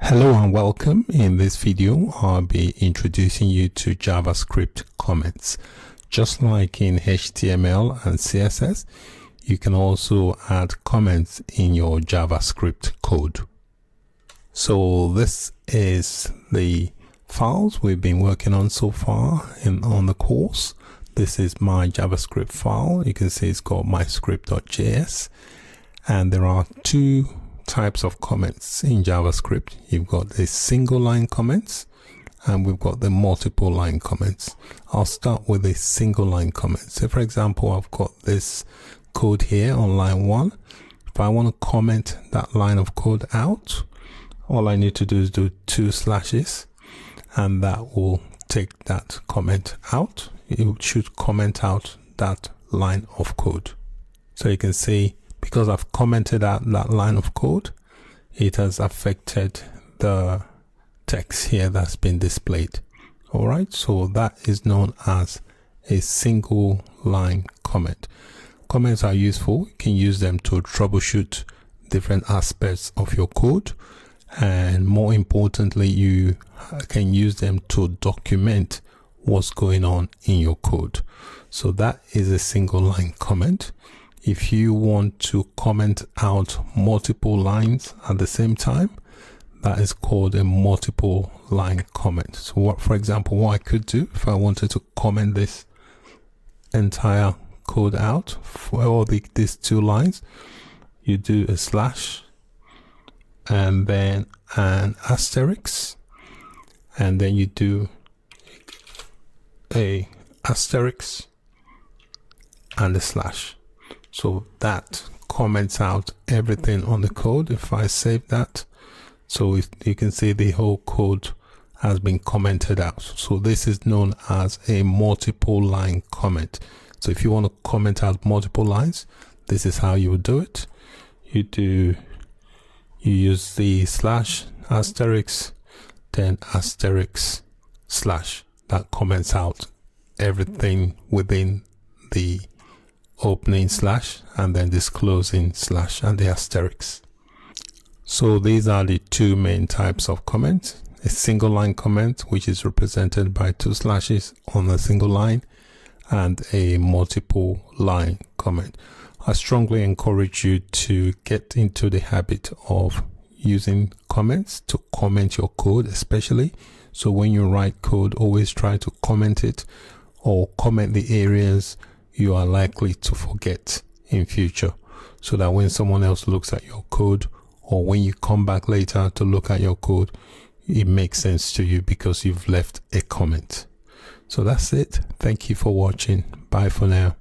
Hello and welcome. In this video, I'll be introducing you to JavaScript comments. Just like in HTML and CSS, you can also add comments in your JavaScript code. So this is the files we've been working on so far on the course. This is my JavaScript file. You can see it's called myscript.js, and there are two types of comments in JavaScript. You've got the single line comments and we've got the multiple line comments. I'll start with the single line comments. So for example, I've got this code here on line 1. If I want to comment that line of code out, all I need to do is do 2 slashes and that will take that comment out. It should comment out that line of code. So you can see, because I've commented out that line of code, it has affected the text here that's been displayed. All right, so that is known as a single line comment. Comments are useful. You can use them to troubleshoot different aspects of your code, and more importantly, you can use them to document what's going on in your code. So that is a single line comment. If you want to comment out multiple lines at the same time, that is called a multiple line comment. So for example, what I could do if I wanted to comment this entire code out for all these 2 lines, you do a slash and then an asterisk, and then you do a asterisk and a slash. So that comments out everything on the code. If I save that, so you can see the whole code has been commented out. So this is known as a multiple line comment. So if you want to comment out multiple lines, this is how you would do it. You use the slash, asterisk, then asterisk, slash. That comments out everything within the opening slash and then this closing slash and the asterisk. So these are the 2 main types of comments: a single line comment, which is represented by 2 slashes on a single line, and a multiple line comment. I strongly encourage you to get into the habit of using comments to comment your code, especially. So when you write code, always try to comment it, or comment the areas you are likely to forget in future, so that when someone else looks at your code, or when you come back later to look at your code, it makes sense to you because you've left a comment. So that's it. Thank you for watching. Bye for now.